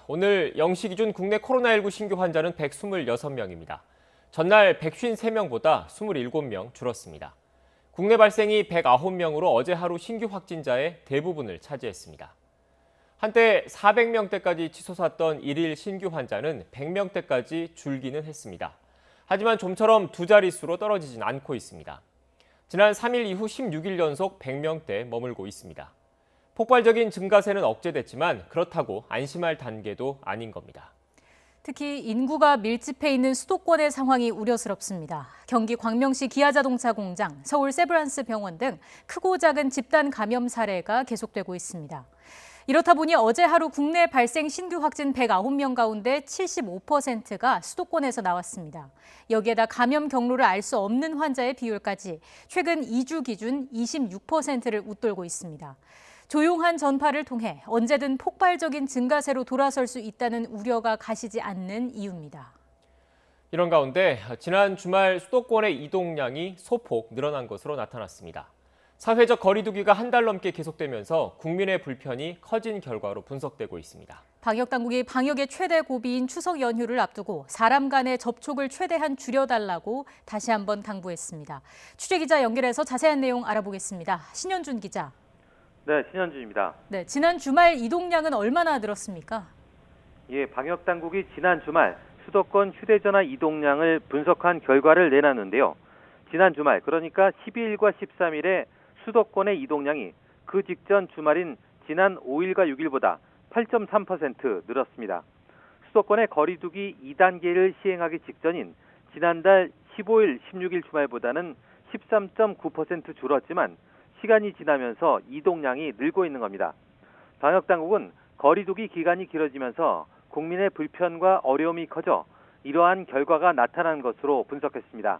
오늘 0시 기준 국내 코로나19 신규 환자는 126명입니다. 전날 153명보다 27명 줄었습니다. 국내 발생이 109명으로 어제 하루 신규 확진자의 대부분을 차지했습니다. 한때 400명대까지 치솟았던 일일 신규 환자는 100명대까지 줄기는 했습니다. 하지만 좀처럼 두 자릿수로 떨어지진 않고 있습니다. 지난 3일 이후 16일 연속 100명대에 머물고 있습니다. 폭발적인 증가세는 억제됐지만 그렇다고 안심할 단계도 아닌 겁니다. 특히 인구가 밀집해 있는 수도권의 상황이 우려스럽습니다. 경기 광명시 기아자동차 공장, 서울 세브란스 병원 등 크고 작은 집단 감염 사례가 계속되고 있습니다. 이렇다 보니 어제 하루 국내 발생 신규 확진 109명 가운데 75%가 수도권에서 나왔습니다. 여기에다 감염 경로를 알 수 없는 환자의 비율까지 최근 2주 기준 26%를 웃돌고 있습니다. 조용한 전파를 통해 언제든 폭발적인 증가세로 돌아설 수 있다는 우려가 가시지 않는 이유입니다. 이런 가운데 지난 주말 수도권의 이동량이 소폭 늘어난 것으로 나타났습니다. 사회적 거리 두기가 한 달 넘게 계속되면서 국민의 불편이 커진 결과로 분석되고 있습니다. 방역당국이 방역의 최대 고비인 추석 연휴를 앞두고 사람 간의 접촉을 최대한 줄여달라고 다시 한번 당부했습니다. 취재기자 연결해서 자세한 내용 알아보겠습니다. 신현준 기자. 네, 신현준입니다. 네, 지난 주말 이동량은 얼마나 늘었습니까? 방역당국이 지난 주말 수도권 휴대전화 이동량을 분석한 결과를 내놨는데요. 지난 주말, 그러니까 12일과 13일에 수도권의 이동량이 그 직전 주말인 지난 5일과 6일보다 8.3% 늘었습니다. 수도권의 거리두기 2단계를 시행하기 직전인 지난달 15일, 16일 주말보다는 13.9% 줄었지만 시간이 지나면서 이동량이 늘고 있는 겁니다. 방역당국은 거리두기 기간이 길어지면서 국민의 불편과 어려움이 커져 이러한 결과가 나타난 것으로 분석했습니다.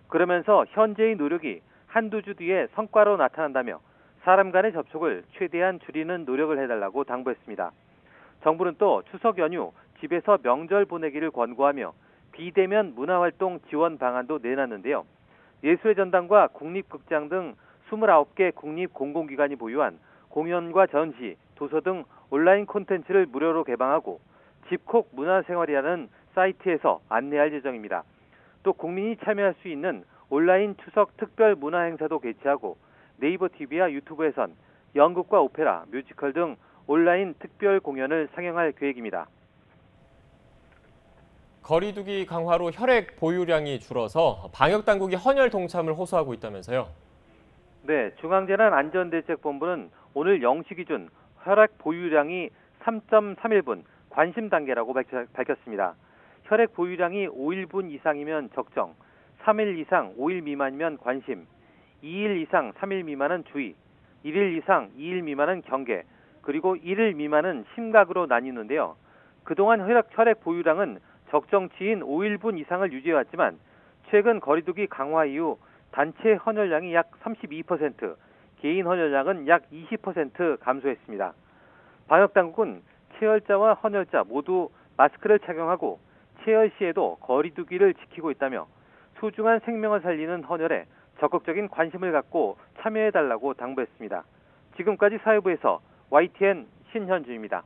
그러면서 현재의 노력이 한두 주 뒤에 성과로 나타난다며 사람 간의 접촉을 최대한 줄이는 노력을 해달라고 당부했습니다. 정부는 또 추석 연휴 집에서 명절 보내기를 권고하며 비대면 문화활동 지원 방안도 내놨는데요. 예술의 전당과 국립극장 등 29개 국립 공공기관이 보유한 공연과 전시, 도서 등 온라인 콘텐츠를 무료로 개방하고 집콕 문화생활이라는 사이트에서 안내할 예정입니다. 또 국민이 참여할 수 있는 온라인 추석 특별 문화 행사도 개최하고 네이버 TV와 유튜브에선 연극과 오페라, 뮤지컬 등 온라인 특별 공연을 상영할 계획입니다. 거리두기 강화로 혈액 보유량이 줄어서 방역당국이 헌혈 동참을 호소하고 있다면서요? 네, 중앙재난안전대책본부는 오늘 0시 기준 혈액 보유량이 3.31분 관심 단계라고 밝혔습니다. 혈액 보유량이 5일분 이상이면 적정, 3일 이상 5일 미만이면 관심, 2일 이상 3일 미만은 주의, 1일 이상 2일 미만은 경계, 그리고 1일 미만은 심각으로 나뉘는데요. 그동안 혈액 보유량은 적정치인 5일분 이상을 유지해왔지만 최근 거리두기 강화 이후 단체 헌혈량이 약 32%, 개인 헌혈량은 약 20% 감소했습니다. 방역당국은 체열자와 헌혈자 모두 마스크를 착용하고 체열 시에도 거리두기를 지키고 있다며 소중한 생명을 살리는 헌혈에 적극적인 관심을 갖고 참여해달라고 당부했습니다. 지금까지 사회부에서 YTN 신현주입니다.